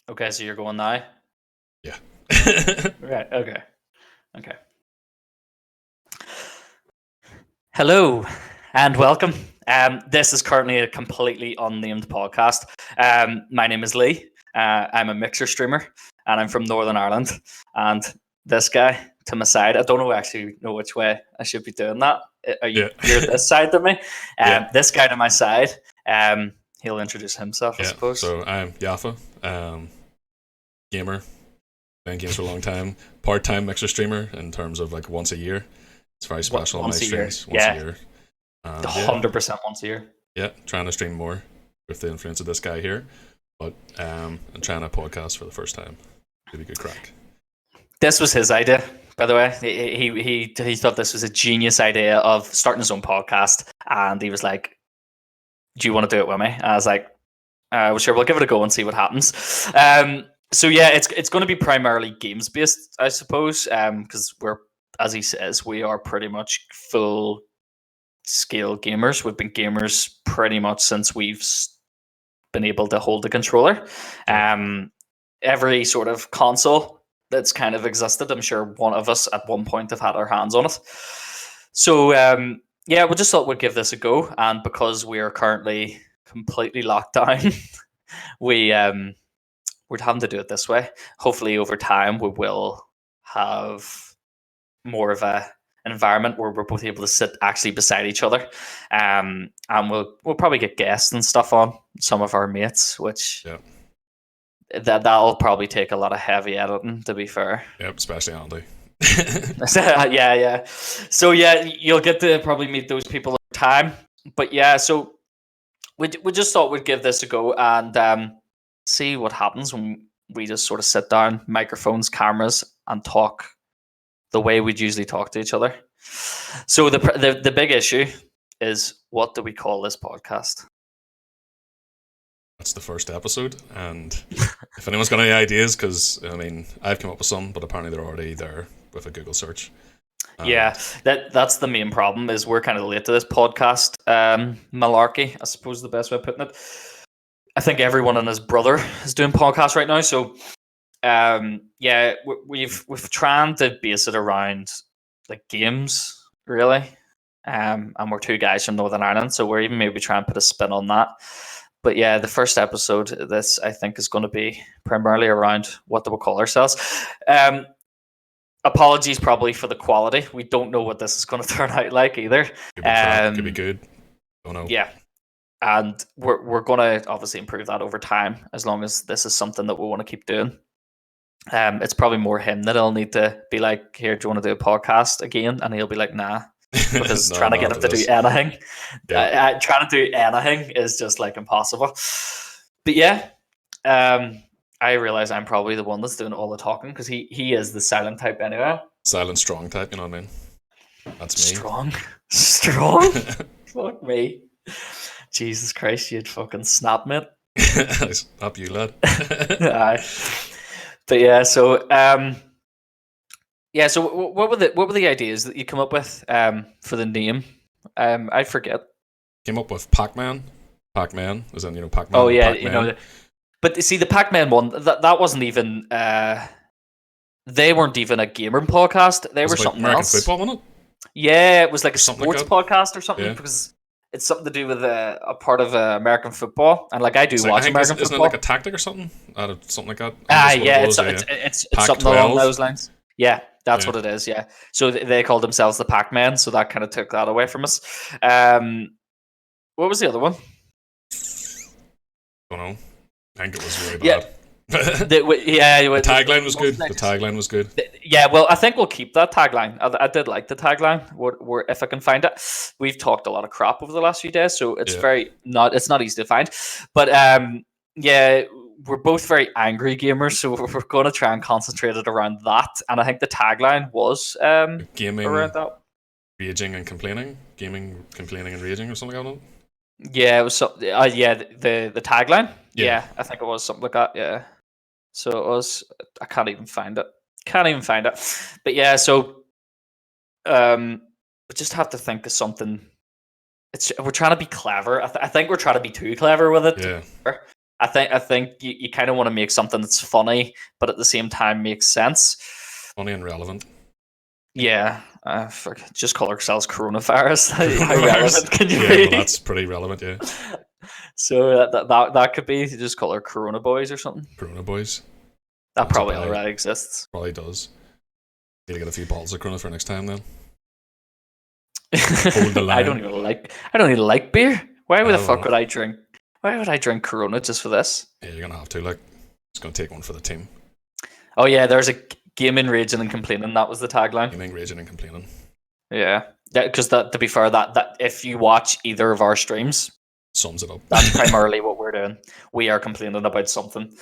Okay, so you're going now? Yeah. Right, okay. Hello and welcome. This is currently a completely unnamed podcast. My name is Lee. I'm a mixer streamer and I'm from Northern Ireland. And this guy to my side, I don't actually know which way I should be doing that. You're this side to me. This guy to my side, he'll introduce himself, I suppose. So I'm Yafa, gamer, playing games for a long time, part-time mixer streamer in terms of like once a year. It's very special on my streams once a year. 100% once a year. Yeah, trying to stream more with the influence of this guy here, but I'm trying to podcast for the first time. Really good crack. This was his idea, by the way. He thought this was a genius idea of starting his own podcast, and he was like, "Do you want to do it with me?" And I was like, "Well, sure, we'll give it a go and see what happens." So yeah, it's going to be primarily games based, I suppose, because as he says, we are pretty much full scale gamers. We've been gamers pretty much since we've been able to hold the controller. Every sort of console that's kind of existed, I'm sure one of us at one point have had our hands on it. So yeah, we just thought we'd give this a go, and because we are currently completely locked down, we're having to do it this way. Hopefully over time we will have more of an environment where we're both able to sit actually beside each other, and we'll probably get guests and stuff on, some of our mates, which that'll probably take a lot of heavy editing, to be fair. Yep, especially Andy. yeah. So yeah, you'll get to probably meet those people over time. But yeah, so we just thought we'd give this a go and see what happens when we just sort of sit down, microphones, cameras, and talk the way we'd usually talk to each other. So the big issue is, what do we call this podcast? That's the first episode, and if anyone's got any ideas, because I mean, I've come up with some, but apparently they're already there with a Google search. Yeah, that's the main problem, is we're kind of late to this podcast malarkey, I suppose the best way of putting it. I think everyone and his brother is doing podcasts right now, so yeah, we've trying to base it around like games, really, and we're two guys from Northern Ireland, so we're even maybe trying to put a spin on that. But yeah, the first episode, this I think is going to be primarily around what do we call ourselves. Apologies probably for the quality. We don't know what this is going to turn out like either. Could be good. Don't know. Yeah, and we're going to obviously improve that over time, as long as this is something that we want to keep doing. It's probably more him that'll need to be like, "Here, do you want to do a podcast again?" And he'll be like, "Nah." Because trying to get him to do anything, trying to do anything is just like impossible. But yeah, I realize I'm probably the one that's doing all the talking, because he is the silent type anyway. Silent, strong type, you know what I mean? That's me. Strong. Fuck me. Jesus Christ, you'd fucking snap, mate. Snap you, lad. Aye. But yeah, so so what were the ideas that you come up with for the name? I forget. Came up with Pac-Man. Pac-Man, as in, Pac-Man. Oh yeah, Pac-Man. But see, the Pac-Man one, that wasn't even. They weren't even a gamer podcast. They were something American else. Football, wasn't it? Yeah, it was like a Something sports podcast or something, because it's something to do with a part of American football, and like I do watch American football. Isn't it like a tactic or something? Something like that. It's something along those lines. Yeah, that's what it is. Yeah, so they called themselves the Pac-Man, so that kind of took that away from us. What was the other one? I don't know. I think it was really bad. The tagline was good. The tagline was good. Yeah, well, I think we'll keep that tagline. I did like the tagline. If I can find it, we've talked a lot of crap over the last few days, so it's it's not easy to find. But yeah, we're both very angry gamers, so we're going to try and concentrate it around that. And I think the tagline was gaming around that. Raging and complaining, gaming, complaining and raging, or something like that. Yeah, it was the tagline. Yeah, I think it was something like that. Yeah, so it was. I can't even find it. But yeah, so we just have to think of something. We're trying to be clever. I think we're trying to be too clever with it. Yeah. I think you kind of want to make something that's funny, but at the same time makes sense. Funny and relevant. Yeah, just call ourselves coronavirus. How relevant can you be? Well, that's pretty relevant, yeah. So that could be just call her Corona Boys or something. Corona Boys. That probably already exists. Probably does. Need to get a few bottles of Corona for next time then. Hold the line. I don't even like beer. Why the fuck would I drink? Why would I drink Corona just for this? Yeah, you're gonna have to. Like, it's gonna take one for the team. Oh yeah, there's a gaming, raging, and complaining. That was the tagline. Gaming, raging, and complaining. Yeah, because to be fair, that if you watch either of our streams, sums it up. That's primarily what we're doing. We are complaining about something.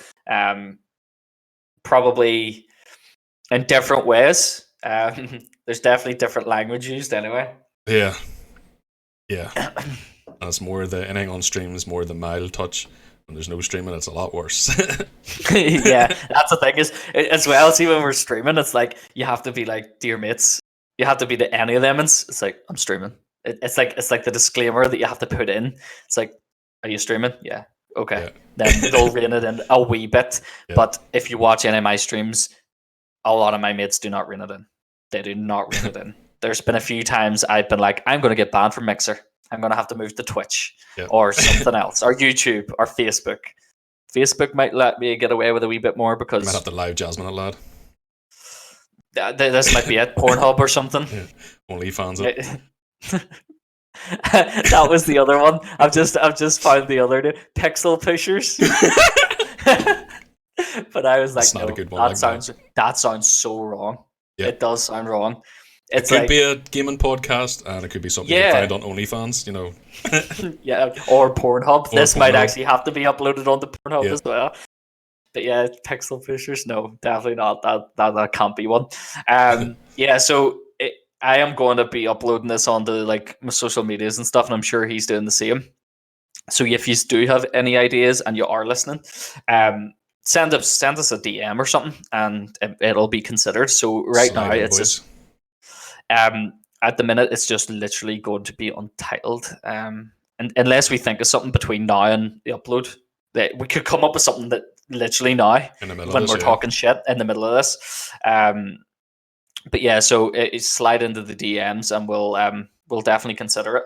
Probably in different ways. There's definitely different language used anyway. Yeah. That's more the anything on stream is more the mild touch. When there's no streaming, it's a lot worse. Yeah, that's the thing is as well. See, when we're streaming, it's like you have to be like dear mates. You have to be the any of them. It's like I'm streaming. It's like the disclaimer that you have to put in. It's like, are you streaming? Yeah. Okay. Yeah. Then they'll rein it in a wee bit. Yeah. But if you watch any of my streams, a lot of my mates do not rein it in. They do not rein it in. There's been a few times I've been like, I'm going to get banned from Mixer. I'm going to have to move to Twitch or something else, or YouTube or Facebook. Facebook might let me get away with a wee bit more because... You might have to live Jasmine it, lad. This might be it. Pornhub or something. Yeah. OnlyFans it. That was the other one. I've just found the other day. Pixel Pushers. But I was like, that's not a good one. That sounds so wrong. Yep. It does sound wrong. It could be a gaming podcast, and it could be something you find on OnlyFans, you know. Yeah, or Pornhub. This might actually have to be uploaded onto Pornhub as well. But yeah, Pixel Pushers, no, definitely not. That can't be one. Yeah, so I am going to be uploading this onto like my social medias and stuff, and I'm sure he's doing the same. So if you do have any ideas and you are listening, send us a DM or something, and it'll be considered. So now it's just at the minute it's just literally going to be untitled, and unless we think of something between now and the upload, that we could come up with something that literally now when we're talking shit in the middle of this. But yeah, so slide into the DMs and we'll definitely consider it.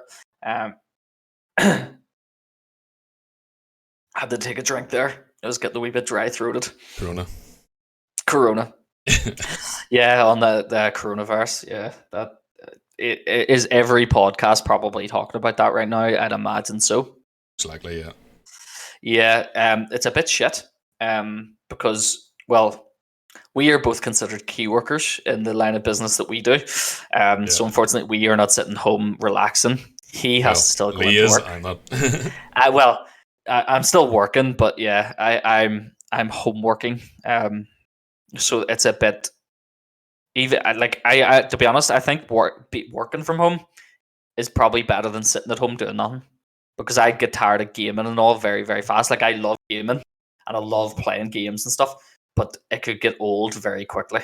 Had to take a drink there. I was getting a wee bit dry throated. Corona. Yeah, on the coronavirus. Yeah, that it is every podcast probably talking about that right now. I'd imagine so. It's likely, yeah. Yeah, it's a bit shit. Because we are both considered key workers in the line of business that we do. So unfortunately, we are not sitting home relaxing. He has to still go to work. I'm not. I'm still working, but yeah, I'm home working. So it's a bit even I to be honest, I think working from home is probably better than sitting at home doing nothing, because I get tired of gaming and all very, very fast. Like, I love gaming and I love playing games and stuff, but it could get old very quickly.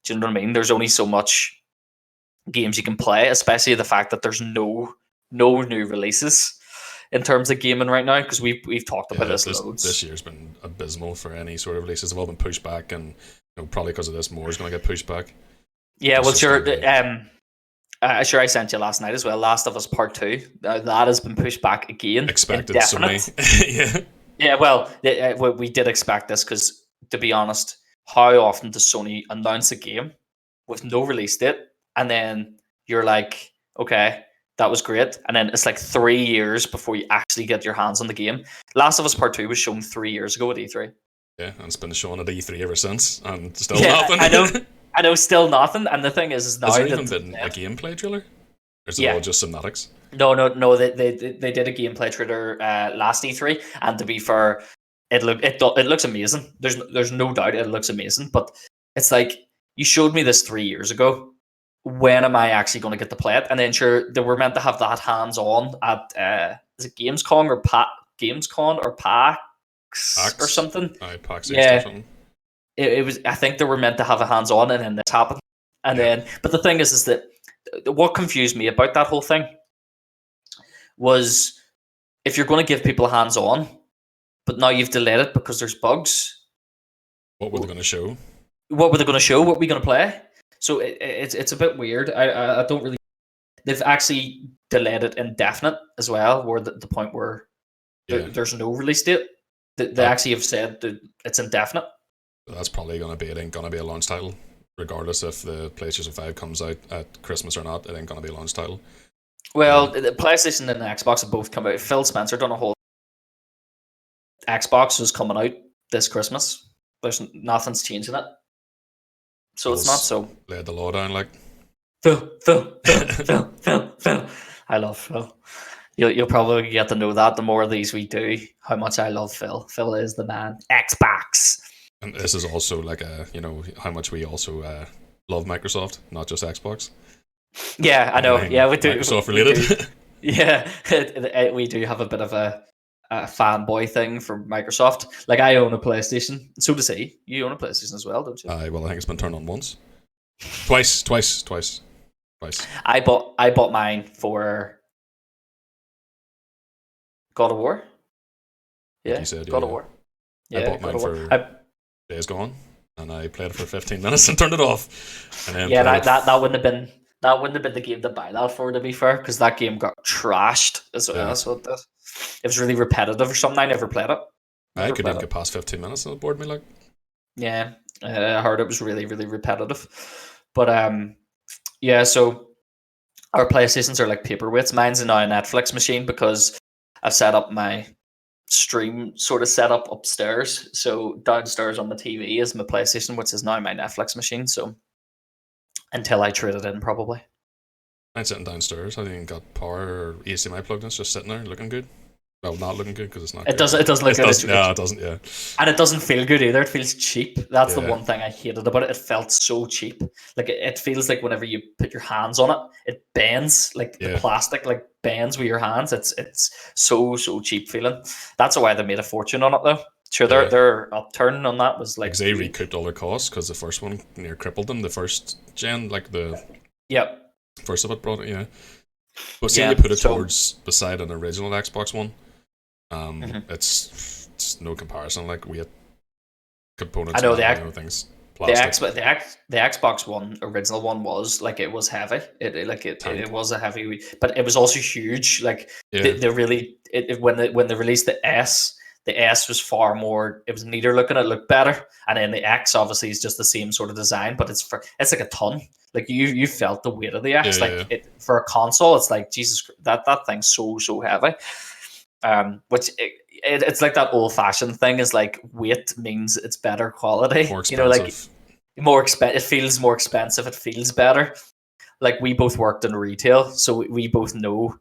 Do you know what I mean? There's only so much games you can play, especially the fact that there's no new releases in terms of gaming right now, because we've talked about this loads. This year's been abysmal for any sort of releases. They've all been pushed back, and probably because of this, more is going to get pushed back. Yeah, well, sure. Sure, I sent you last night as well. Last of Us Part 2. That has been pushed back again. Expected Sony. Yeah. Yeah, well, we did expect this, because, to be honest, how often does Sony announce a game with no release date, and then you're like, okay, that was great, and then it's like 3 years before you actually get your hands on the game. Last of Us Part 2 was shown 3 years ago at E3. Yeah, and it's been shown at E3 ever since, and still nothing. I know, still nothing. And the thing is now, has there even been a gameplay trailer? Or is it all just cinematics? No. They did a gameplay trailer last E3, and to be fair, it looks amazing. There's no doubt it looks amazing. But it's like, you showed me this 3 years ago. When am I actually going to get to play it? And then sure, they were meant to have that hands on at is it Gamescom or Gamescom or PAX or something? PAX or something. It was. I think they were meant to have a hands on, and then this happened. And then, but the thing is that what confused me about that whole thing was, if you're going to give people a hands on, but now you've delayed it because there's bugs. What were they going to show? What were they going to show? What were we going to play? So it's a bit weird. I don't really. They've actually delayed it indefinite as well, where the point where there's no release date. They actually have said that it's indefinite. That's probably going to be, it ain't going to be a launch title. Regardless if the PlayStation 5 comes out at Christmas or not, it ain't going to be a launch title. Well, the PlayStation and the Xbox have both come out. Phil Spencer done a whole Xbox is coming out this Christmas. There's nothing's changing it. So it's not so. Laid the law down like. Phil. I love Phil. You'll probably get to know that the more of these we do, how much I love Phil. Phil is the man. Xbox. And this is also like how much we also love Microsoft, not just Xbox. Yeah, I know. Yeah, we do. Microsoft related. Yeah, we do have a bit of a fanboy thing for Microsoft. Like I own a PlayStation. So does he. You own a PlayStation as well, don't you? Well, I think it's been turned on once. Twice. I bought mine for God of War. Yeah, God of War. Yeah, I bought mine for Days Gone, and I played it for 15 minutes and turned it off. And then that wouldn't have been the game to buy that for, to be fair, because that game got trashed as well. Yeah. So it was really repetitive or something. I never played it. I couldn't get past 15 minutes and it bored me like. Yeah, I heard it was really, really repetitive. But so our PlayStations are like paperweights. Mine's now a Netflix machine because I've set up my stream sort of set up upstairs. So downstairs on the TV is my PlayStation, which is now my Netflix machine. So until I trade it in, probably. I'm sitting downstairs. I haven't even got power or HDMI plugged in. It's just sitting there looking good. Well, not looking good because it's not. It doesn't look good. Yeah, it doesn't. Yeah, and it doesn't feel good either. It feels cheap. That's the one thing I hated about it. It felt so cheap. Like it feels like whenever you put your hands on it, it bends. Like the plastic like bends with your hands. It's so cheap feeling. That's why they made a fortune on it though. Sure, their upturn on that was like they recouped all their costs because the first one near crippled them. The first gen, like the first of it brought it. Yeah, but see, you put it towards beside an original Xbox One. It's no comparison. Like we had components. I know things. Plastic. The Xbox One original one was like it was heavy. It was a heavy, but it was also huge. Like they really when they released the S was far more. It was neater looking. It looked better, and then the X obviously is just the same sort of design, but it's like a ton. Like you felt the weight of the X. For a console, it's like Jesus. That thing's so heavy. Which it's like that old fashioned thing is like weight means it's better quality. More expensive. You know, like more expensive. It feels more expensive. It feels better. Like we both worked in retail, so we both know.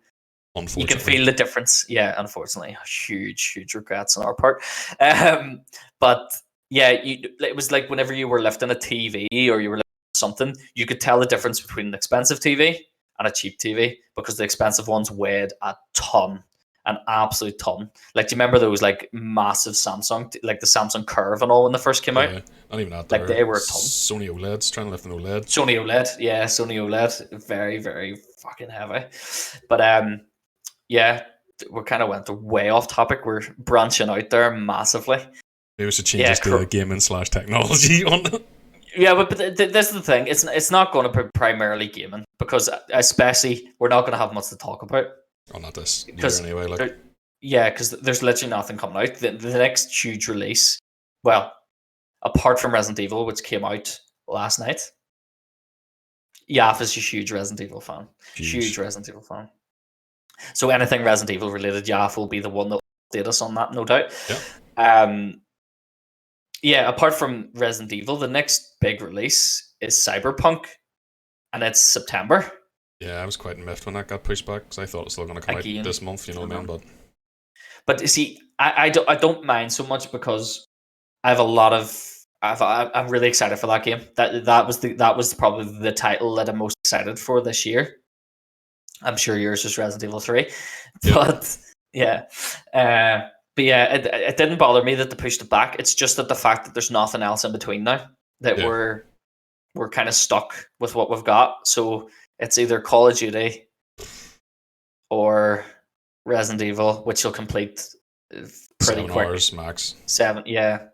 You can feel the difference. Yeah, unfortunately, huge regrets on our part. But yeah, it was like whenever you were lifting a TV or you were lifting something, you could tell the difference between an expensive TV and a cheap TV because the expensive ones weighed a ton. An absolute ton. Like, do you remember those like massive Samsung, like the Samsung Curve and all when they first came out? Not even that. Like they were a ton. Sony OLEDs, trying to lift an OLED. Sony OLED, very, very fucking heavy. But we kind of went way off topic. We're branching out there massively. Maybe we should change this to gaming/technology on it. Yeah, but this is the thing. It's not going to be primarily gaming because especially we're not going to have much to talk about. Oh, not this year anyway. Like. Because there's literally nothing coming out. The next huge release, well, apart from Resident Evil, which came out last night, Yaf is a huge Resident Evil fan. Huge Resident Evil fan. So anything Resident Evil related, Yaf will be the one that will update us on that, no doubt. Yeah. Apart from Resident Evil, the next big release is Cyberpunk, and it's September. Yeah, I was quite miffed when that got pushed back because I thought it was still going to come out this month. You know what I mean? But you see, I don't mind so much because I have a lot of. I'm really excited for that game. That was probably the title that I'm most excited for this year. I'm sure yours is Resident Evil 3, but it didn't bother me that they pushed it back. It's just that the fact that there's nothing else in between now that we're kind of stuck with what we've got. So. It's either Call of Duty or Resident Evil, which will complete pretty 7 quick. hours max. 7, yeah.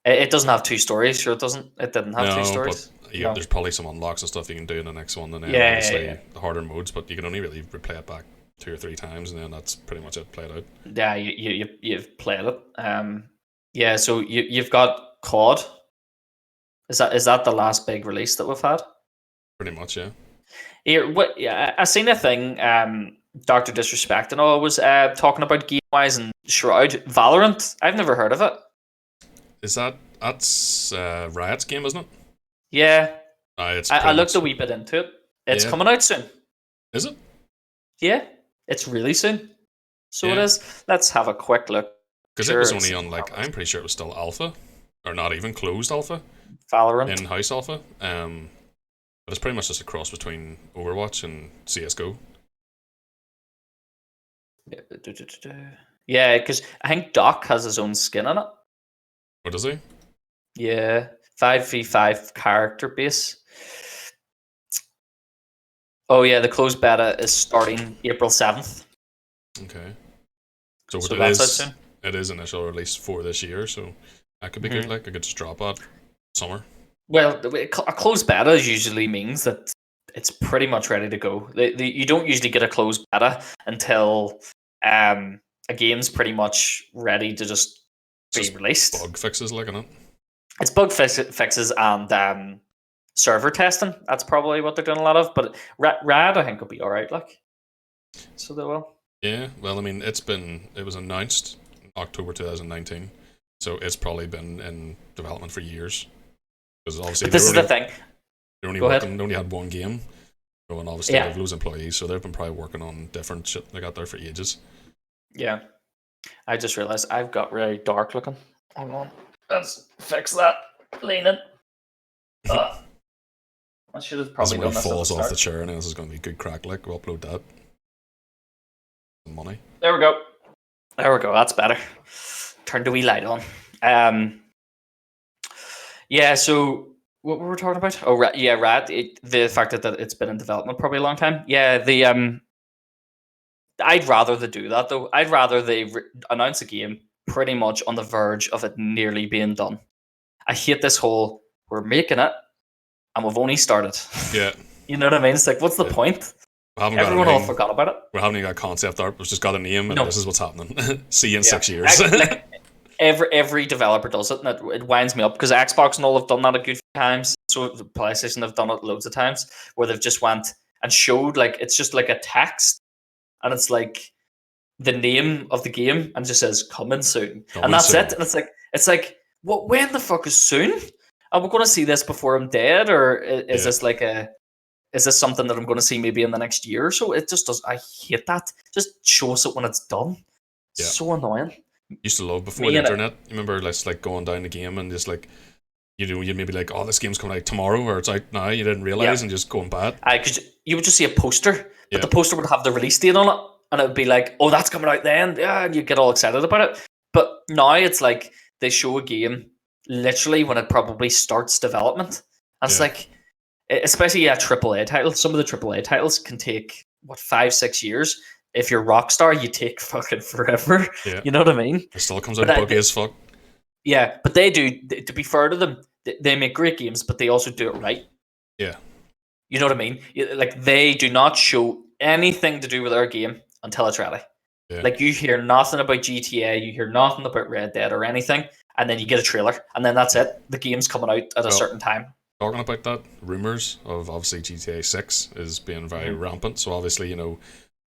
It doesn't have 2 stories, sure it doesn't. It didn't have 2 stories. But there's probably some unlocks and stuff you can do in the next one, and then obviously the harder modes. But you can only really replay it back 2 or 3 times, and then that's pretty much it. Played out. Yeah, you've played it. Yeah. So you've got COD. Is that the last big release that we've had? Pretty much, yeah. Yeah, I seen a thing. Dr. Disrespect and all was talking about game-wise and Shroud. Valorant. I've never heard of it. That's Riot's game, isn't it? Yeah. I looked a wee bit into it. It's coming out soon. Is it? Yeah, it's really soon. So it is. Let's have a quick look. Because it was only on I'm pretty sure it was still alpha, or not even closed alpha. Valorant. In-house alpha. But it's pretty much just a cross between Overwatch and CS:GO. Yeah, because I think Doc has his own skin in it. What does he? Yeah, 5v5 character base. Oh yeah, the closed beta is starting April 7th. Okay. So it is initial release for this year, so that could be good. Like, I could just drop out summer. Well, a closed beta usually means that it's pretty much ready to go. You don't usually get a closed beta until a game's pretty much ready to just be released. Bug fixes, like, in it. It's bug fixes and server testing. That's probably what they're doing a lot of. But Rad, I think, will be all right. Like, so they will. Yeah. Well, I mean, it was announced in October 2019, so it's probably been in development for years. Because obviously, this is the thing. They only had one game, and obviously they have loads of employees, so they've been probably working on different shit they got there for ages. Yeah. I just realized I've got really dark looking. Hang on. Let's fix that. Leaning. I should have probably done this. Falls off the chair, and this is going to be a good crack. Like, we'll upload that. Money. There we go. That's better. Turn the wee light on. Yeah. So what were we talking about? Oh, Rad. The fact that it's been in development probably a long time. Yeah. I'd rather they do that though. I'd rather they announce a game pretty much on the verge of it nearly being done. I hate this whole we're making it and we've only started. Yeah. You know what I mean? It's like, what's the point? Everyone all forgot about it. We haven't even got concept art. We've just got a name, and this is what's happening. See you in 6 years. Every developer does it, and it winds me up because Xbox and all have done that a good few times. So PlayStation have done it loads of times where they've just went and showed it's just like a text, and it's like the name of the game, and it just says "coming soon," and that's it. And it's like, what? When the fuck is soon? Are we going to see this before I'm dead, or is this is this something that I'm going to see maybe in the next year or so? It just does. I hate that. Just show us it when it's done. It's so annoying. Used to love before the internet. You remember, like going down the game and just like you'd maybe like, oh, this game's coming out tomorrow or it's out now. You didn't realize and just going bad. You would just see a poster, but the poster would have the release date on it, and it would be like, oh, that's coming out then. Yeah, and you get all excited about it. But now it's like they show a game literally when it probably starts development. And it's like, especially a AAA title. Some of the AAA titles can take 5-6 years. If you're Rockstar, you take fucking forever. Yeah. You know what I mean? It still comes out buggy as fuck. Yeah, but they do. To be fair to them, they make great games, but they also do it right. Yeah. You know what I mean? Like, they do not show anything to do with our game until it's ready. Yeah. Like, you hear nothing about GTA, you hear nothing about Red Dead or anything, and then you get a trailer, and then that's it. The game's coming out at a certain time. Talking about that, rumors of obviously GTA 6 is being very rampant. So obviously,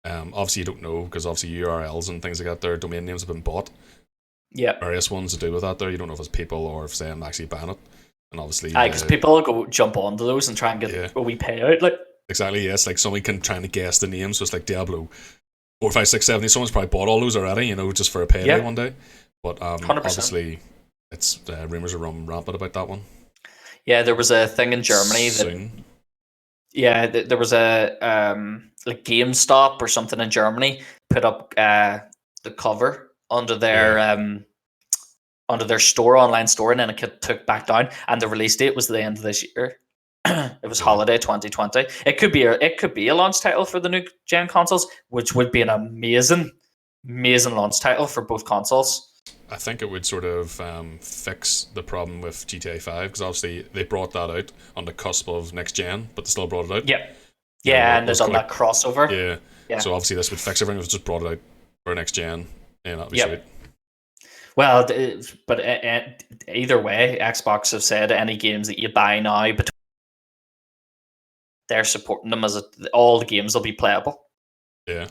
obviously you don't know because obviously URLs and things like that, their domain names have been bought. Yeah. Various ones to do with that there. You don't know if it's people or if them actually ban it. And obviously, because people will go jump onto those and try and get a wee payout. Like, exactly, yes. Like, somebody can try and guess the names. So it's like Diablo 4, 5, 6, 7. Someone's probably bought all those already, just for a payday one day. But 100%. Obviously, it's rumors are rampant about that one. Yeah, there was a thing in Germany there was a like GameStop or something in Germany put up the cover under their store, online store, and then it took back down, and the release date was the end of this year. It was holiday 2020. It could be a launch title for the new gen consoles, which would be an amazing launch title for both consoles. I think it would sort of fix the problem with GTA 5, because obviously they brought that out on the cusp of next gen, but they still brought it out. Yep. Yeah, and there's on that crossover. Yeah. So obviously this would fix everything. It was just brought it out for next gen, and that'd be sweet. Well, but either way, Xbox have said any games that you buy now, they're supporting them all the games will be playable. Yeah.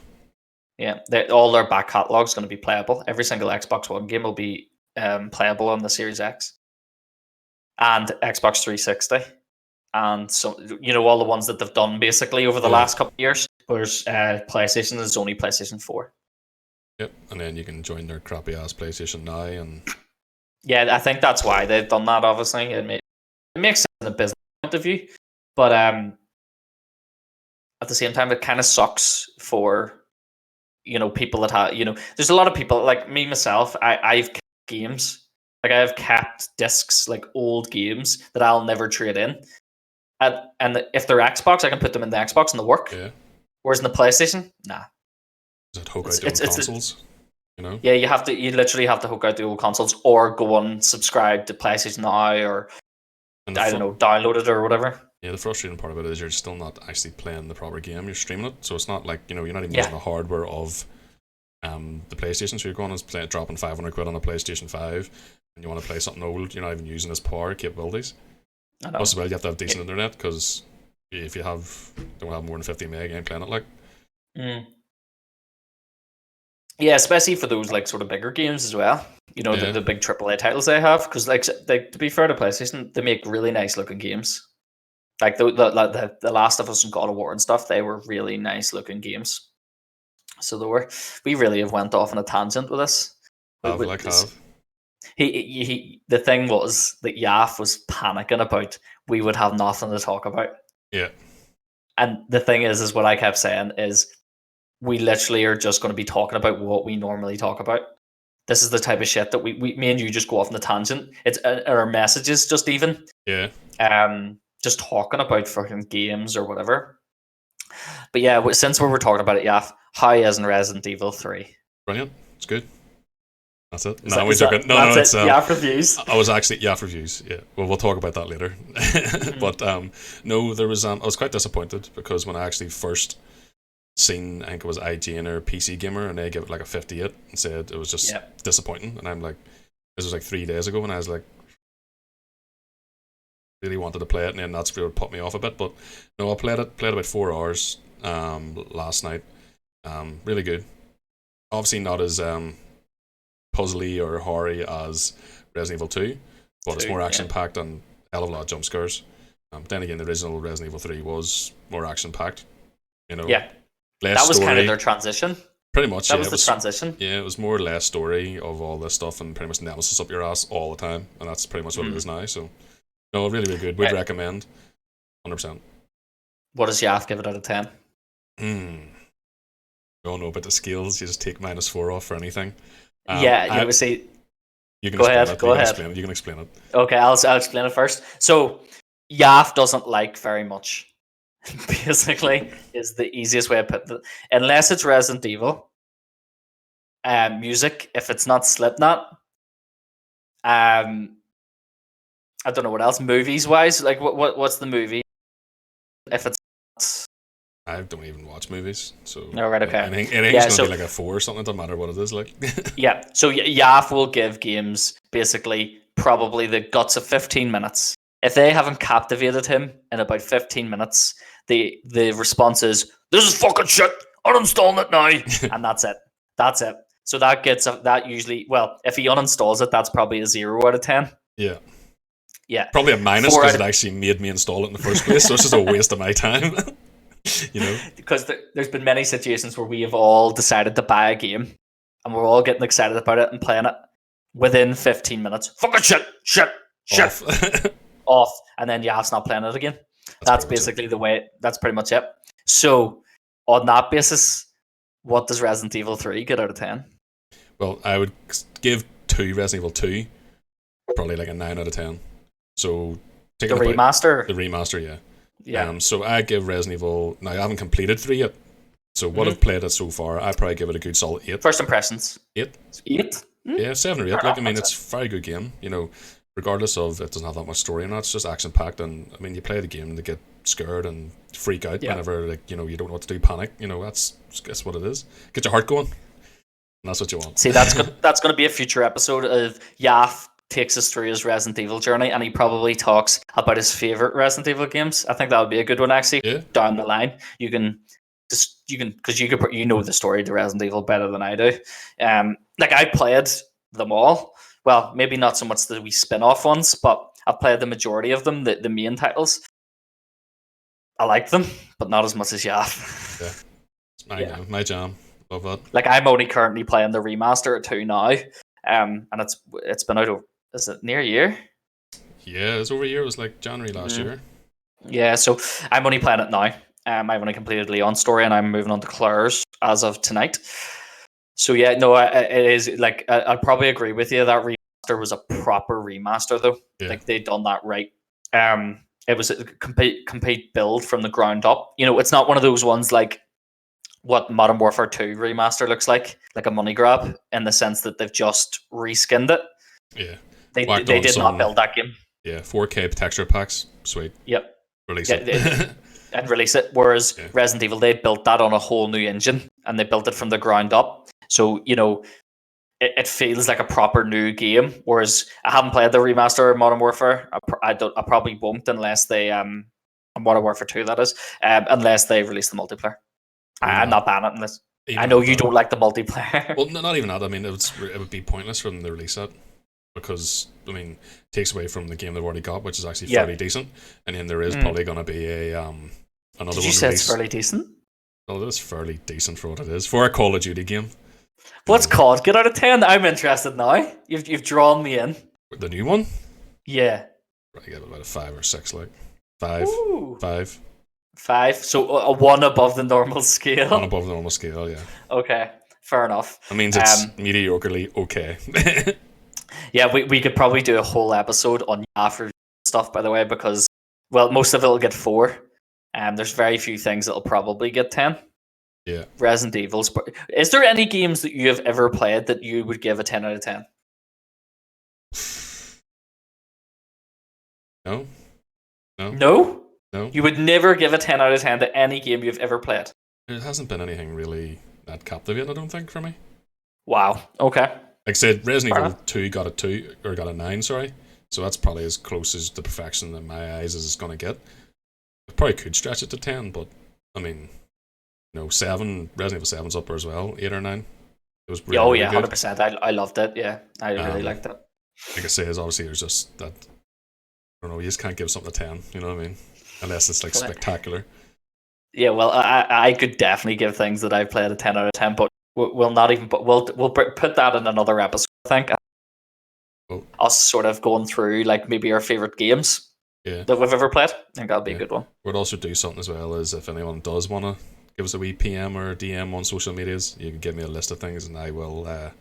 Yeah, all their back catalog is going to be playable. Every single Xbox One game will be playable on the Series X and Xbox 360, and so all the ones that they've done basically over the last couple of years. Whereas PlayStation is only PlayStation 4. Yep, and then you can join their crappy ass PlayStation Now, and I think that's why they've done that. Obviously, it makes sense in a business point of view, but at the same time, it kind of sucks for people that have There's a lot of people like me myself. I've kept games, like I have kept discs, like old games that I'll never trade in, and if they're Xbox, I can put them in the Xbox and they work. Yeah. Whereas in the PlayStation, nah. Does it hook out the old consoles? Yeah, you literally have to hook out the old consoles or go and subscribe to PlayStation Now or download it or whatever. Yeah, the frustrating part of it is you're still not actually playing the proper game. You're streaming it, so it's not like you're not even using the hardware of the PlayStation. So you're going and dropping £500 on a PlayStation 5, and you want to play something old. You're not even using its power capabilities. Plus, you have to have decent internet, because if you don't have more than 50 meg, you ain't playing it like. Yeah, especially for those like sort of bigger games as well. The big AAA titles they have, because like to be fair to PlayStation, they make really nice looking games. Like the Last of Us and God of War and stuff, they were really nice looking games. So they were. We really have went off on a tangent with this. The thing was that Yaf was panicking about we would have nothing to talk about. Yeah. And the thing is what I kept saying is we literally are just going to be talking about what we normally talk about. This is the type of shit that me and you just go off on the tangent. It's our messages just even. Yeah. Just talking about fucking games or whatever. But yeah, since we were talking about it, Yaf, how isn't Resident Evil 3? Brilliant. It's good. That's it. No, it's Yaf reviews. I was actually Yaf reviews. Yeah. Well, we'll talk about that later. But no, there was. I was quite disappointed, because when I actually first seen, I think it was IGN or PC Gamer, and they gave it like a 58 and said it was just disappointing. And I'm like, this was like 3 days ago, and I was like, really wanted to play it, and then that's what put me off a bit. But no, I played about 4 hours last night. Really good. Obviously not as puzzly or horror as Resident Evil 2, but it's more action packed and a hell of a lot of jump scares. But then again, the original Resident Evil 3 was more action packed. Yeah, that was kind of their transition. Pretty much. That was the transition. Yeah, it was more or less story of all this stuff, and pretty much Nemesis up your ass all the time, and that's pretty much what it is now. So no, really, really good. We'd recommend 100%. What does Yaf give it out of 10? We all know about the scales. You just take -4 off for anything. You would say. You can go explain ahead. it. Go ahead. You can explain it. Okay, I'll explain it first. So Yaf doesn't like very much. Basically, is the easiest way to put it. Unless it's Resident Evil, music. If it's not Slipknot, I don't know what else. Movies wise, like what's the movie? If it's I don't even watch movies, so no, right, okay. I think it's gonna be like a 4 or something. It doesn't matter what it is, like. Yeah, so Yaf will give games basically probably the guts of 15 minutes. If they haven't captivated him in about 15 minutes, the response is, "This is fucking shit. Uninstalling it now," and that's it. That's it. So that gets that usually. Well, if he uninstalls it, that's probably a 0 out of 10. Yeah. Yeah. Probably a minus, because it actually made me install it in the first place. So it's just a waste of my time. Because there's been many situations where we have all decided to buy a game, and we're all getting excited about it and playing it. Within 15 minutes, fucking shit. Off, and then Yaf's not playing it again. That's basically the way. That's pretty much it. So, on that basis, what does Resident Evil 3 get out of 10? Well, I would give Resident Evil 2 probably like a 9 out of 10. So, the remaster? The remaster, yeah. Yeah. So I give Resident Evil. Now I haven't completed 3 yet. So what I've played it so far, I probably give it a good solid 8. First impressions. 8. 8. Yeah, 7 or 8. Like, I mean, it's a very good game. You know, regardless of it doesn't have that much story in it. It's just action packed, and I mean, you play the game to get scared and freak out whenever, like, you know, you don't know what to do, panic. You know, that's what it is. Get your heart going. And that's what you want. See, that's going to be a future episode of Yaf takes us through his Resident Evil journey, and he probably talks about his favorite Resident Evil games. I think that would be a good one, actually. Yeah. Down the line, because you know the story to Resident Evil better than I do. Like, I played them all. Well, maybe not so much the wee spin-off ones, but I've played the majority of them, the main titles. I like them, but not as much as Yaf. Yeah, my jam. Love that. Like, I'm only currently playing the remaster at 2 now, and it's been out over, is it near a year? Yeah, it's over a year. It was like January last year. Yeah, so I'm only playing it now. I've only completed Leon's story, and I'm moving on to Claire's as of tonight. So yeah, no, it is, like, I'd probably agree with you. That remaster was a proper remaster, though. Yeah. Like, they'd done that right. It was a complete build from the ground up. You know, it's not one of those ones like what Modern Warfare 2 remaster looks like a money grab, in the sense that they've just reskinned it. Yeah. They did not build that game. Yeah, 4K texture packs. Sweet. Yep. Release it. And release it. Whereas Resident Evil, they built that on a whole new engine, and they built it from the ground up. So, you know, it feels like a proper new game. Whereas I haven't played the remaster of Modern Warfare. I probably won't unless they Modern Warfare 2, that is, unless they release the multiplayer. I'm not banning it unless. I know you don't like the multiplayer. Well, not even that. I mean, it would be pointless for them to release that, because, I mean, it takes away from the game they've already got, which is actually fairly decent. And then there is probably going to be another one. Did you say it's fairly decent? Well, it is fairly decent for what it is. For a Call of Duty game. What's called? Get out of 10. I'm interested now. You've drawn me in. The new one? Yeah. I give it about a 5 or 6, like 5. Ooh. 5. 5. So a 1 above the normal scale. 1 above the normal scale, yeah. Okay, fair enough. That means it's mediocrely okay. Yeah, we could probably do a whole episode on Yaf stuff, by the way, because, well, most of it will get 4. There's very few things that'll probably get 10. Yeah. Resident Evil's. Is there any games that you have ever played that you would give a 10 out of 10? No. No? No. You would never give a 10 out of 10 to any game you've ever played? There hasn't been anything really that captivating, I don't think, for me. Wow. Okay. Like I said, Resident Evil 2 got a 2, or got a 9, sorry. So that's probably as close as the perfection in my eyes as it's going to get. I probably could stretch it to 10, but, I mean, you know, 7, Resident Evil 7's up there as well, 8 or 9. It was really, really good. 100%. I loved it, yeah. I really liked it. Like I say, obviously there's just that, I don't know, you just can't give something a 10, you know what I mean? Unless it's like spectacular. Yeah, well, I could definitely give things that I've played a 10 out of 10, but we'll not even. But we'll put that in another episode, I think. Oh. Us sort of going through, like, maybe our favorite games that we've ever played. I think that'll be a good one. We'd also do something as well, is if anyone does want to give us a wee PM or DM on social medias, you can give me a list of things and I will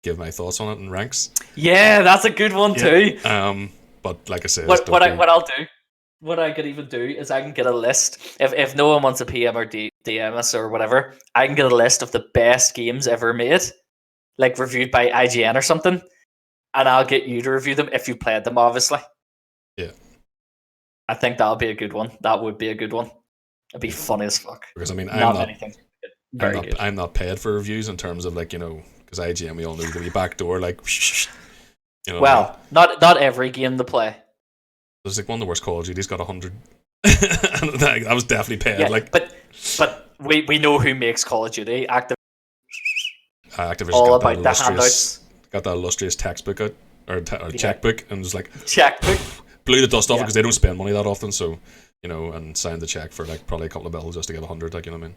give my thoughts on it in ranks. Yeah, that's a good one too. But like I said, what I'll do. What I could even do is I can get a list. If no one wants a PM or DM us or whatever, I can get a list of the best games ever made, like reviewed by IGN or something, and I'll get you to review them if you played them, obviously. Yeah. I think that'll be a good one. That would be a good one. It'd be funny as fuck. Because, I mean, I'm not paid for reviews in terms of, like, you know, because IGN, we all know the wee back door, like, you know. Well, not every game to play. There's like one of the worst Call of Duty's got 100. That was definitely paid. Yeah, like, but we know who makes Call of Duty. Activision all about the handouts. Got that illustrious textbook out, or checkbook, and was like checkbook. Blew the dust off because they don't spend money that often, so, you know, and signed the check for like probably a couple of bills just to get 100. Like, you know what I mean?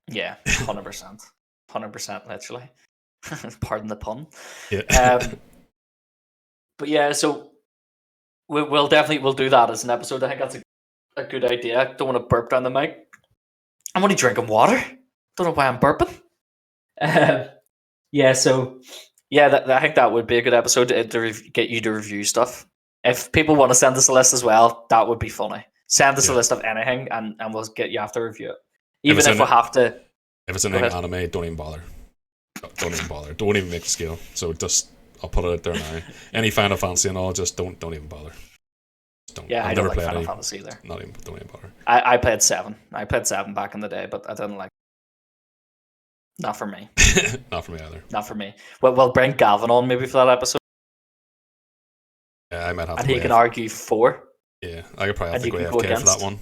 Yeah, 100%, literally. Pardon the pun. Yeah. But yeah, so. We'll do that as an episode. I think that's a good idea. Don't want to burp down the mic. I'm only drinking water. Don't know why I'm burping. So I think that would be a good episode to get you to review stuff. If people want to send us a list as well, that would be funny. Send us a list of anything, and we'll get you to review it. Even if we have to. If it's anything anime, don't even bother. Don't even bother. Don't even make the scale. So I'll put it out there now. Any Final Fantasy and all, just don't even bother. Don't. Yeah, I don't like Final Fantasy either. Don't even bother. I played 7. I played 7 back in the day, but I didn't like. Not for me. Not for me either. Not for me. Well, we'll bring Gavin on maybe for that episode. Yeah, I might have. And he can argue 4. Yeah, I could probably have to go AFK for that one.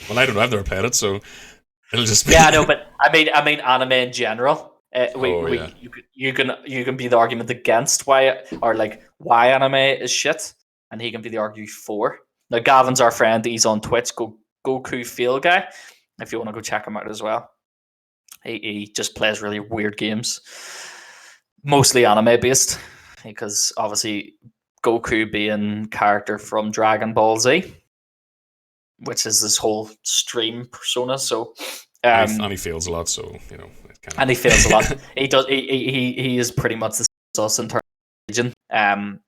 Well, I don't know. I've never played it, so it'll just be. Yeah, I know, but I mean, anime in general. You can be the argument against why anime is shit, and he can be the argument for. Now, Gavin's our friend. He's on Twitch. Goku Feel Guy. If you want to go check him out as well. He just plays really weird games, mostly anime based, because obviously Goku being character from Dragon Ball Z, which is this whole stream persona. So and he fails a lot, so and he fails a lot. He does. He is pretty much the sus in terms of religion.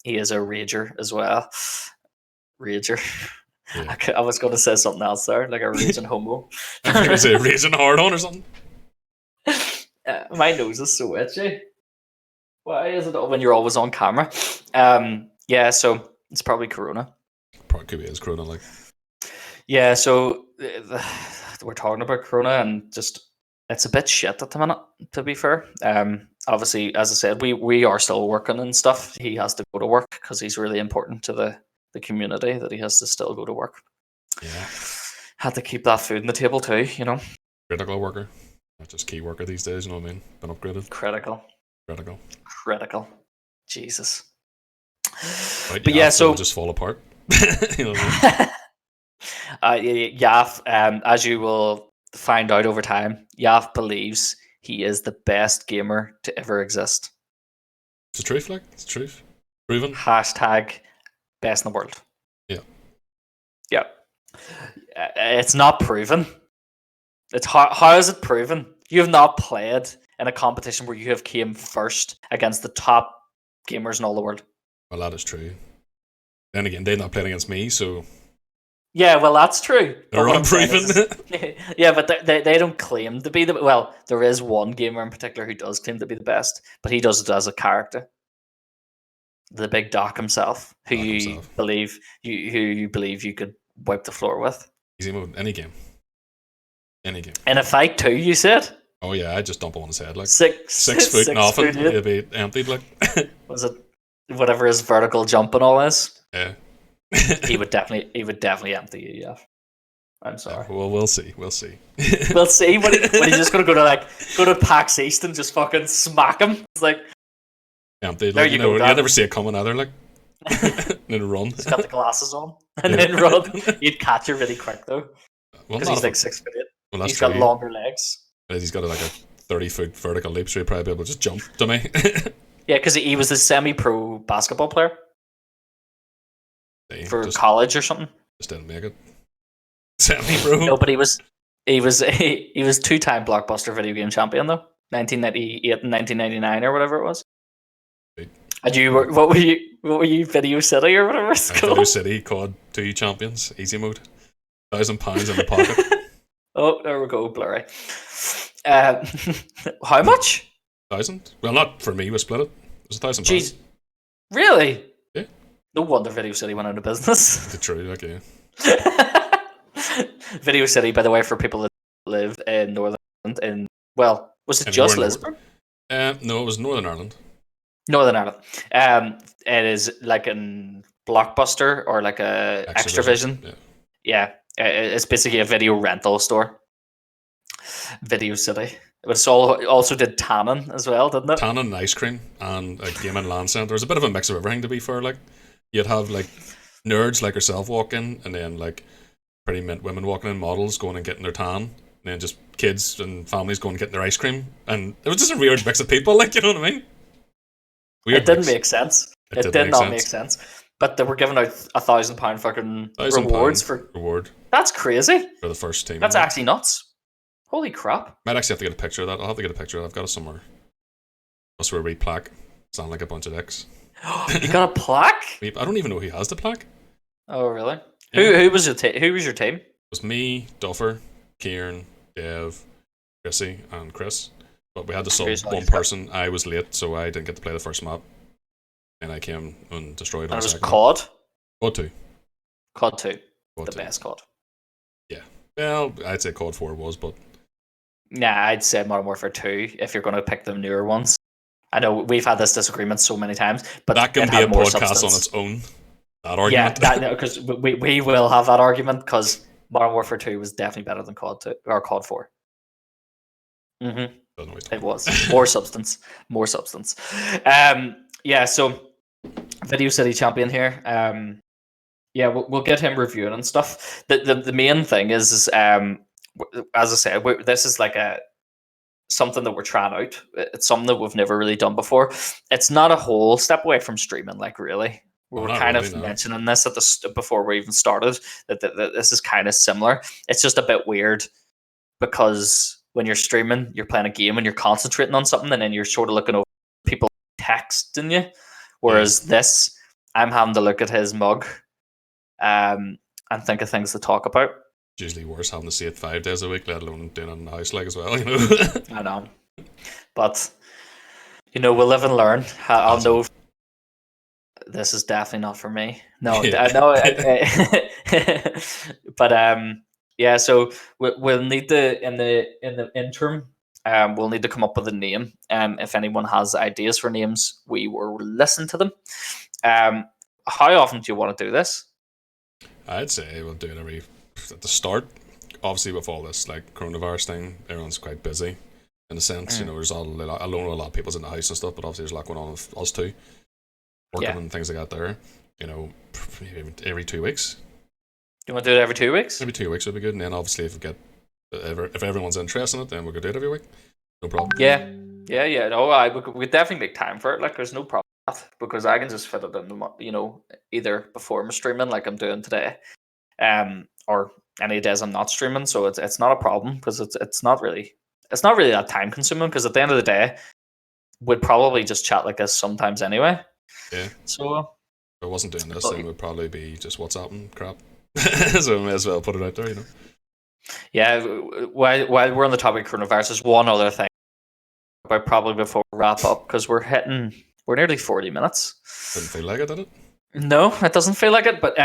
He is a rager as well. Rager. Yeah. I was going to say something else there, like a raging homo. I was going to say raging hard on or something. My nose is so itchy. Why is it when you're always on camera? Yeah, so it's probably Corona. Probably could be as Corona, like. Yeah, so we're talking about Corona, and just it's a bit shit at the minute, to be fair. Obviously, as I said, we are still working and stuff. He has to go to work because he's really important to the community, that he has to still go to work. Yeah. Had to keep that food on the table too, Critical worker. Not just key worker these days, you know what I mean? Been upgraded. Critical. Jesus. Right, but yeah, so just fall apart. You know what I mean? Yaf, as you will find out over time, Yaf believes he is the best gamer to ever exist. It's the truth, like. It's the truth. Proven. Hashtag best in the world. Yeah. Yeah. It's not proven. It's how is it proven? You have not played in a competition where you have came first against the top gamers in all the world. Well, that is true. Then again, they're not playing against me, so. Yeah, well, that's true. They're unproven. Yeah, but they don't claim to be the. Well, there is one gamer in particular who does claim to be the best, but he does it as a character. The big Doc himself, who you believe you could wipe the floor with. Easy mode, any game. In a fight too, you said? Oh yeah, I just dump on his head like 6 foot and off it. It'd be emptied like. Was it whatever his vertical jump and all is? Yeah. he would definitely empty you, yeah. I'm sorry. Well, we'll see. We'll see. When he's just gonna go to PAX East and just fucking smack him. It's like emptied. There you go. You never see it coming either. Like, and then run. He's got the glasses on and then run. You'd catch her really quick though, because he's like 6'8". Well, that's he's true. got longer legs. He's got like a 30-foot vertical leap, so he'd probably be able to just jump to me. Yeah, because he was a semi-pro basketball player for college or something. Just didn't make it. Semi-pro. No, but he was 2-time Blockbuster video game champion though, 1998 and 1999 or whatever it was. Right. And what were you Video City or whatever it's called? Video City, COD 2 champions, easy mode, £1,000 in the pocket. Oh, there we go, blurry. How much? 1,000. Well, not for me. We split it. It was £1,000. Jeez, really? Yeah. No wonder Video City went out of business. The true, like yeah. Video City, by the way, for people that live in Northern Ireland, was it just Lisbon? No, it was Northern Ireland. Northern Ireland. It is like a Blockbuster or like a Extravision. Yeah. It's basically a video rental store. Video City. It was also did tannin as well, didn't it? Tannin and ice cream and a gaming land centre. There was a bit of a mix of everything, to be fair. Like, you'd have like nerds like yourself walk in, and then like pretty mint women walking in, models going and getting their tan, and then just kids and families going and getting their ice cream. And it was just a weird mix of people, like, you know what I mean? Weird it didn't make sense. It did not make sense. But they were giving out £1,000 fucking rewards for reward. That's crazy. For the first team. That's actually nuts. Holy crap. Might actually have to get a picture of that. I'll have to get a picture of it. I've got it somewhere. Must wear a wee plaque. Sound like a bunch of dicks. You got a plaque? I don't even know who has the plaque. Oh, really? Yeah. Who was your team? It was me, Duffer, Kieran, Dev, Chrissy, and Chris. But we had to sub one person. I was late, so I didn't get to play the first map. And I came and destroyed on the second. And it was COD? COD 2. COD 2. The best COD. Yeah. Well, I'd say COD 4 was, but... Nah, I'd say Modern Warfare 2 if you're going to pick the newer ones. I know we've had this disagreement so many times, but that can be a podcast on its own. That argument. Yeah, because we will have that argument because Modern Warfare 2 was definitely better than COD 2 or COD 4. It was more substance. Yeah, so Video City Champion here. Yeah, we'll get him reviewing and stuff. The main thing is as I said, this is like something that we're trying out. It's something that we've never really done before. It's not a whole step away from streaming, like really. We were kind of mentioning this before we even started that this is kind of similar. It's just a bit weird because when you're streaming, you're playing a game and you're concentrating on something, and then you're sort of looking over people texting you. Whereas this, I'm having to look at his mug and think of things to talk about. It's usually worse having to see it 5 days a week, let alone doing it in the house as well, you know. I know. But, we'll live and learn. I'll know this is definitely not for me. No, yeah. I know. But, yeah, so we'll need in the interim, we'll need to come up with a name. If anyone has ideas for names, we will listen to them. How often do you want to do this? I'd say we'll do it at the start. Obviously, with all this like coronavirus thing, everyone's quite busy in a sense. There's I know a lot of people's in the house and stuff, but obviously there's a lot going on with us too, working and things like that. There, every 2 weeks. Do you want to do it every 2 weeks? Every 2 weeks would be good, and then obviously if everyone's interested in it, then we could do it every week. No problem. Yeah. No, we definitely make time for it. Like, there's no problem with that because I can just fit it in, either before I'm streaming, like I'm doing today, or any days I'm not streaming. So it's not a problem because it's not really that time consuming because at the end of the day, we'd probably just chat like this sometimes anyway. Yeah. So if I wasn't doing this, then it would probably be just WhatsApping crap. So I may as well put it out there, Yeah, while we're on the topic of coronavirus, there's one other thing about probably before we wrap up because we're nearly 40 minutes. Didn't feel like it, did it? No, it doesn't feel like it. But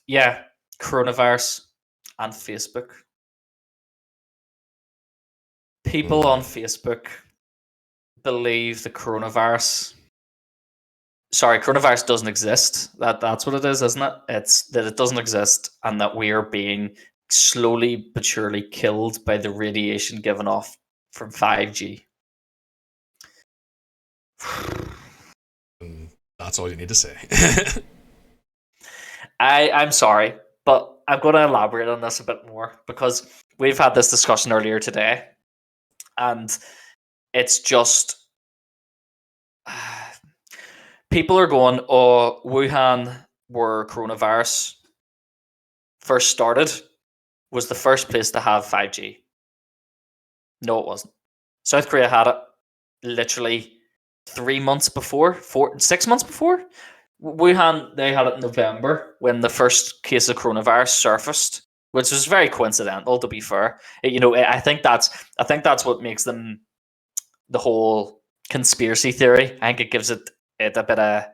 yeah, coronavirus and Facebook. People on Facebook believe the coronavirus doesn't exist. That's what it is, isn't it? It's that it doesn't exist and that we are being slowly but surely killed by the radiation given off from 5G. That's all you need to say. I'm sorry, but I'm going to elaborate on this a bit more because we've had this discussion earlier today, and it's just people are going, "Oh, Wuhan, where coronavirus first started, was the first place to have 5G." No, it wasn't. South Korea had it literally 6 months before. Wuhan, they had it in November when the first case of coronavirus surfaced, which was very coincidental, to be fair. I think that's what makes them the whole conspiracy theory. I think it gives it a bit of,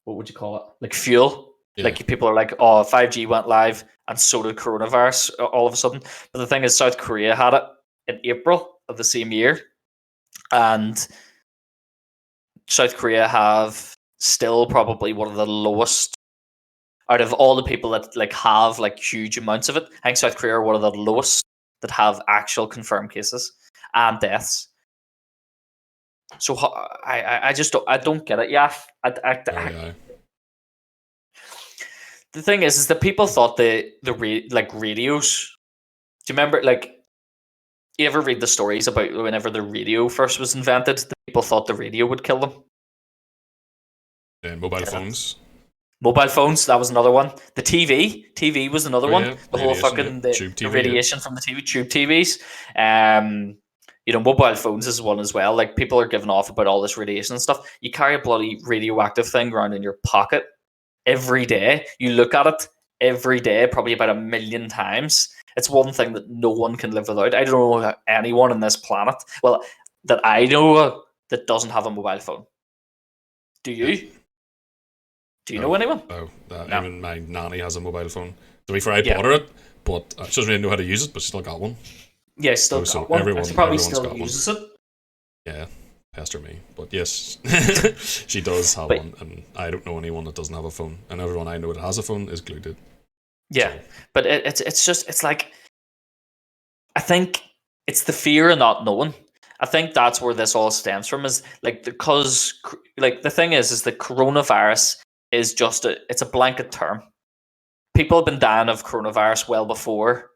what would you call it? Like fuel. Yeah. Like people are like, oh, 5G went live and so did coronavirus all of a sudden. But the thing is, South Korea had it in April of the same year, and South Korea have still probably one of the lowest out of all the people that have huge amounts of it. I think South Korea are one of the lowest that have actual confirmed cases and deaths. So I just don't get it. Yeah, the thing is that people thought the radios. Do you remember you ever read the stories about whenever the radio first was invented? The people thought the radio would kill them. Mobile phones. Mobile phones, that was another one. The TV was another one. Yeah. The whole fucking the radiation from the TV, tube TVs. Mobile phones is one as well. Like, people are giving off about all this radiation and stuff. You carry a bloody radioactive thing around in your pocket every day. You look at it every day, probably about 1 million times. It's one thing that no one can live without. I don't know anyone on this planet, well, that I know of, that doesn't have a mobile phone. Do you? Do you know anyone? No. No. Even my nanny has a mobile phone. To be fair, I bought her it, but she doesn't really know how to use it, but she still got one. Yeah, still got one. She probably still uses it. Yeah, pester me. But yes, she does have one, and I don't know anyone that doesn't have a phone. And everyone I know that has a phone is glued in. Yeah, so. But it's like, I think it's the fear of not knowing. I think that's where this all stems from, is like, because like the thing is that coronavirus is it's a blanket term. People have been dying of coronavirus well before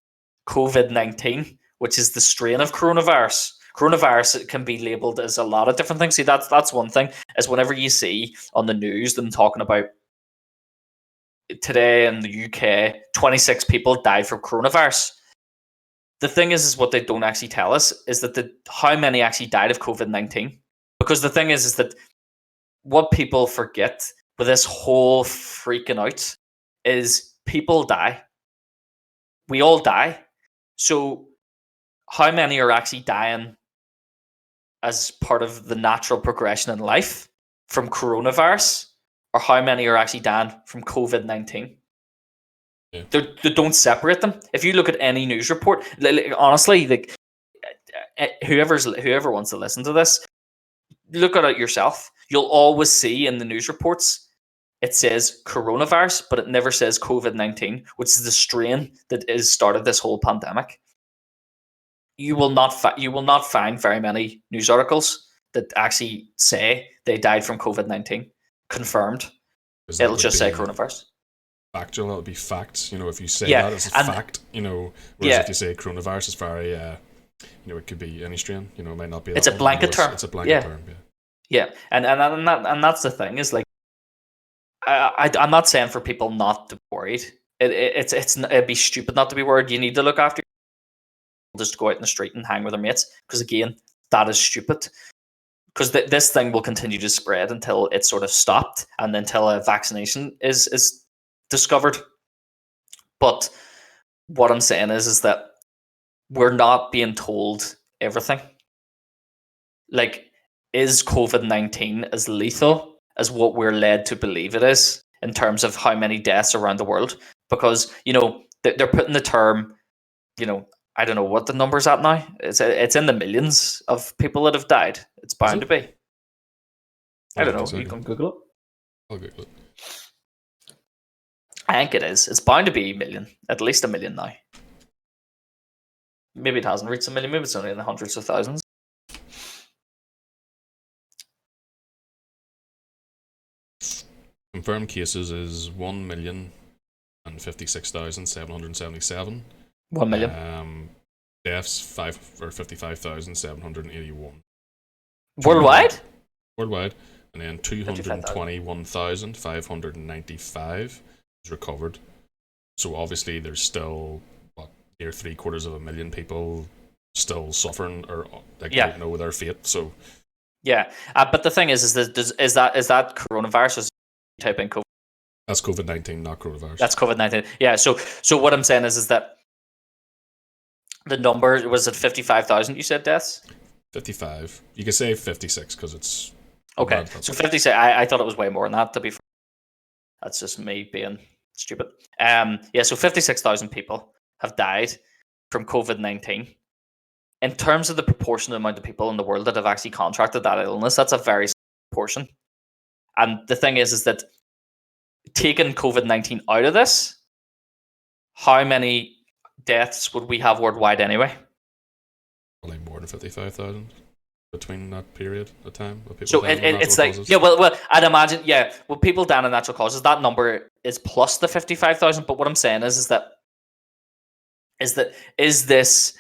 COVID-19, which is the strain of coronavirus. Coronavirus can be labeled as a lot of different things. See, that's one thing, is whenever you see on the news them talking about today in the UK, 26 people died from coronavirus. The thing is what they don't actually tell us is that how many actually died of COVID-19. Because the thing is that what people forget with this whole freaking out is people die. We all die. So how many are actually dying as part of the natural progression in life from coronavirus, or how many are actually dying from COVID-19? Yeah. They don't separate them. If you look at any news report, honestly, like, whoever wants to listen to this, look at it yourself. You'll always see in the news reports, it says coronavirus, but it never says COVID-19, which is the strain that has started this whole pandemic. You will not find very many news articles that actually say they died from COVID-19 confirmed. It'll just say coronavirus. Factual, that would be facts. If you say that as a fact, whereas if you say coronavirus, it's very, it could be any strain. It might not be. It's a blanket term. It's a blanket term. Yeah, and that's the thing, is like, I'm not saying for people not to be worried. It'd be stupid not to be worried. You need to look after. Just go out in the street and hang with their mates, because again, that is stupid, because this thing will continue to spread until it's sort of stopped, and until a vaccination is discovered. But what I'm saying is that we're not being told everything. Like, is COVID-19 as lethal as what we're led to believe it is, in terms of how many deaths around the world? Because they're putting the term, I don't know what the number's at now. It's in the millions of people that have died. It's bound to be. I don't know. You can Google it. I'll Google it. I think it is. It's bound to be a million. At least a million now. Maybe it hasn't reached a million. Maybe it's only in the hundreds of thousands. Confirmed cases is 1,056,777. 1 million. Deaths 55,781. Worldwide? Worldwide, and then 221,595 is recovered. So obviously, there's still near 750,000 people still suffering, or don't know their fate. So yeah, but the thing is that coronavirus? Is type in COVID? That's COVID-19, not coronavirus. That's COVID-19. Yeah. So what I'm saying is that the number was at 55,000. You said deaths. 55. You could say 56 because it's okay. So 56. I thought it was way more than that. To be fair, that's just me being stupid. So 56,000 people have died from COVID-19. In terms of the proportionate amount of people in the world that have actually contracted that illness, that's a very small portion. And the thing is that taking COVID-19 out of this, how many deaths would we have worldwide anyway? Probably more than 55,000 between that period of time. So it's like causes. Well, I'd imagine people down in natural causes, that number is plus the 55,000. But what I'm saying is that this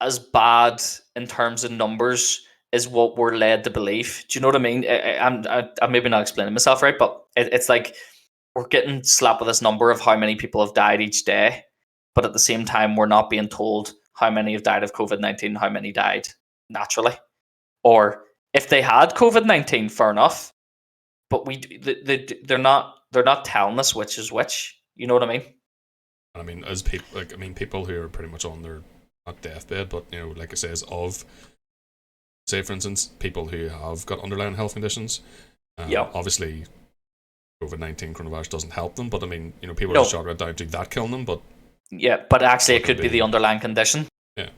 as bad in terms of numbers as what we're led to believe? Do you know what I mean? I'm maybe not explaining myself right, but it's like we're getting slapped with this number of how many people have died each day, but at the same time, we're not being told how many have died of COVID-19, how many died naturally. Or if they had COVID-19, fair enough, but they're not telling us which is which. You know what I mean? I mean, as people, people who are pretty much on their not deathbed, but like it says, of say for instance, people who have got underlying health conditions. Obviously, COVID-19 coronavirus doesn't help them, but I mean, people are chalking it down to that killing them, but but actually, it could be the underlying condition. Yeah,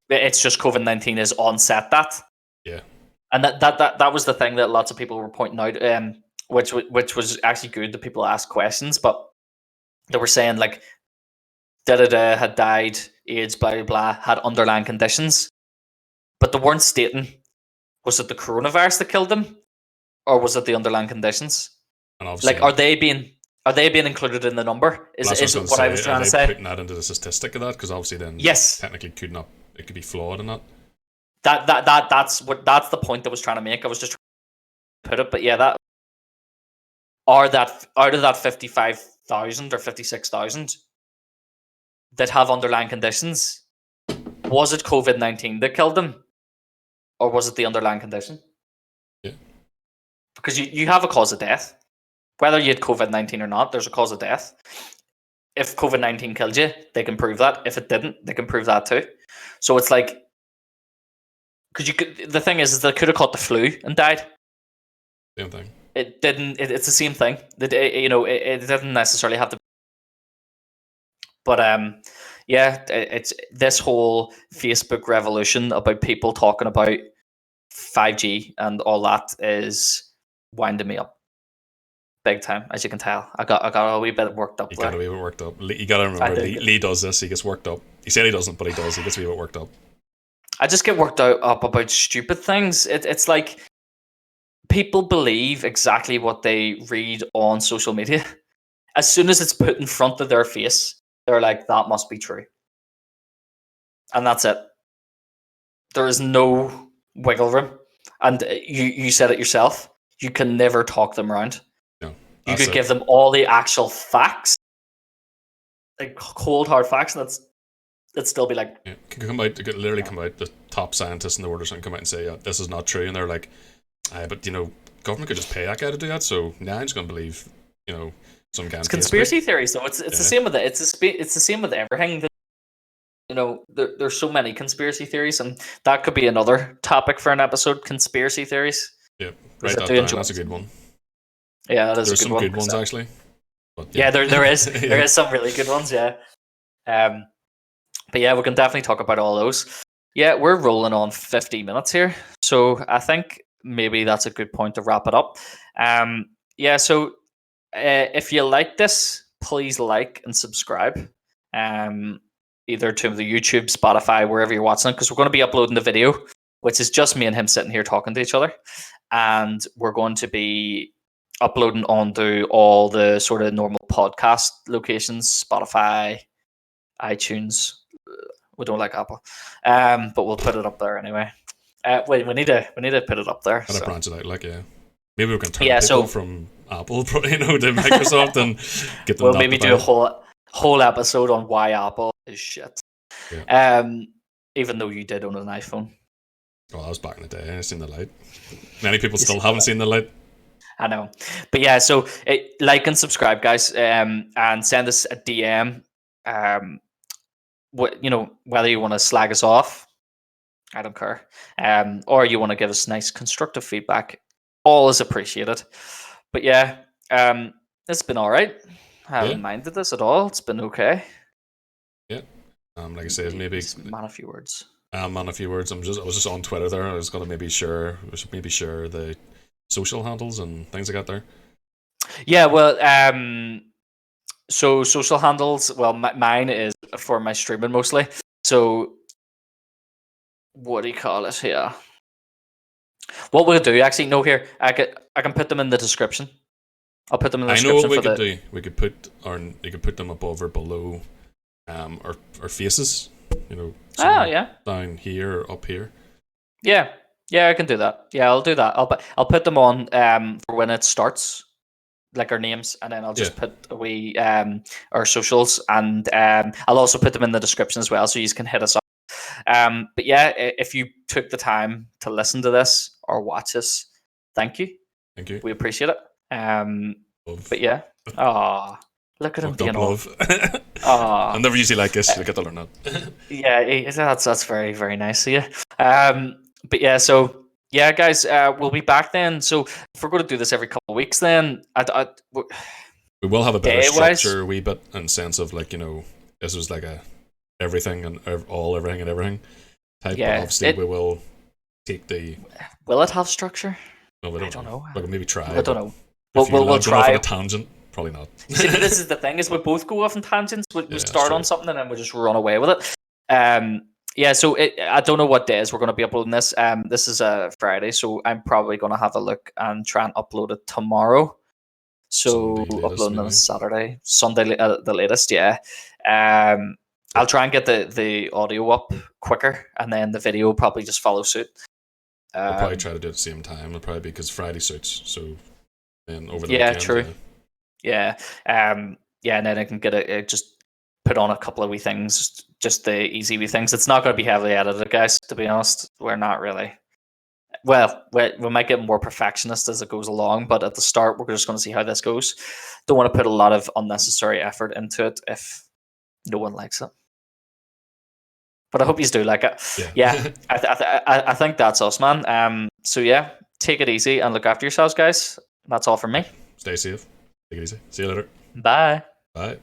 it's just COVID-19 is onset that. Yeah, and that was the thing that lots of people were pointing out, which was actually good that people asked questions, but they were saying like, had died, AIDS, blah blah blah, had underlying conditions, but they weren't stating, was it the coronavirus that killed them, or was it the underlying conditions? And obviously, like, are they being included in the number? Is what I was trying to say? Putting that into the statistic of that, because obviously then technically it could be flawed in that. That's the point I was trying to make. I was just trying to put it, but yeah, that out of that 55,000 or 56,000 that have underlying conditions, was it COVID-19 that killed them, or was it the underlying condition? Yeah, because you have a cause of death. Whether you had COVID-19 or not, there's a cause of death. If COVID-19 killed you, they can prove that. If it didn't, they can prove that too. So it's like, because the thing is they could have caught the flu and died. Same thing. It didn't. It's the same thing. It didn't necessarily have to. But it's this whole Facebook revolution about people talking about 5G and all that is winding me up big time, as you can tell. I got a wee bit worked up. You got a wee bit worked up. You got to remember, Lee does this. He gets worked up. He said he doesn't, but he does. He gets a wee bit worked up. I just get worked up about stupid things. It's like people believe exactly what they read on social media. As soon as it's put in front of their face, they're like, that must be true. And that's it. There is no wiggle room. And you said it yourself. You can never talk them around. No, you could give them all the actual facts, like cold hard facts, and it'd still be like, come out, the top scientists in the world or something come out and say, this is not true, and they're like, but government could just pay that guy to do that, so now I'm just going to believe, some kind of conspiracy theories. So it's the same with it. It's the same with everything. There's so many conspiracy theories, and that could be another topic for an episode. Conspiracy theories. Yeah, write that down. That's a good one. Yeah, that is There's a good one. There's some good ones actually. But, there is. There is some really good ones. Yeah. But yeah, we can definitely talk about all those. Yeah, we're rolling on 50 minutes here, so I think maybe that's a good point to wrap it up. So if you like this, please like and subscribe. Either to the YouTube, Spotify, wherever you're watching it, because we're going to be uploading the video, which is just me and him sitting here talking to each other, and we're going to be uploading onto all the sort of normal podcast locations, Spotify, iTunes. We don't like Apple, but we'll put it up there anyway. We need to put it up there. Kind of branch it out, maybe we can turn people from Apple, to Microsoft, and get them. We'll maybe do a whole episode on why Apple is shit. Yeah. Even though you did own an iPhone. Well, that was back in the day. I've seen the light. Many people still haven't seen the light. I know, but yeah. So like and subscribe, guys, and send us a DM. Whether you want to slag us off, I don't care. Or you want to give us nice constructive feedback, all is appreciated. But yeah, it's been all right. I haven't minded this at all. It's been okay. Yeah. Like I said, maybe man a few words. I was just on Twitter there. I was gonna we should maybe share the social handles and things like that there. Yeah, well, so social handles. Well, mine is for my streaming mostly. So, what do you call it here? What we'll do, actually, no, here I can put them in the description. I'll put them in the description. I know what we could do. We could put them above or below, our faces. Down here or up here. Yeah, I can do that. Yeah, I'll do that. I'll put them on for when it starts, like our names, and then I'll just put away our socials, and I'll also put them in the description as well, so you can hit us up. But yeah, if you took the time to listen to this or watch us, thank you. Thank you. We appreciate it. But yeah. Look at him Fucked being up all. love. Aw. I'm never usually like this. You get to learn that. Yeah, that's very, very nice of you. But yeah, so yeah, guys, we'll be back then. So if we're going to do this every couple of weeks, then We will have a better day-wise, structure, a wee bit, in sense of like, this was like a everything and everything and everything type. Yeah, but obviously we will take the. Will it have structure? No, we I don't know. Like maybe try. I don't know. We'll try. Off on a tangent. Probably not. You see, this is the thing: is we both go off on tangents. We start on something and then we just run away with it. Yeah. So I don't know what days we're going to be uploading this. This is a Friday, so I'm probably going to have a look and try and upload it tomorrow. So uploading on Saturday, Sunday, the latest. Yeah. I'll try and get the audio up quicker, and then the video will probably just follow suit. We'll probably try to do it at the same time. It'll probably be because Friday suits. So then over the weekend. True. Yeah. And then I can get just put on a couple of wee things, just the easy wee things. It's not going to be heavily edited, guys. To be honest, we're not really. Well, we might get more perfectionist as it goes along, but at the start, we're just going to see how this goes. Don't want to put a lot of unnecessary effort into it if no one likes it. But I hope you do like it. Yeah, I think that's us, man. So yeah, take it easy and look after yourselves, guys. That's all from me. Stay safe. Take it easy. See you later. Bye. Bye.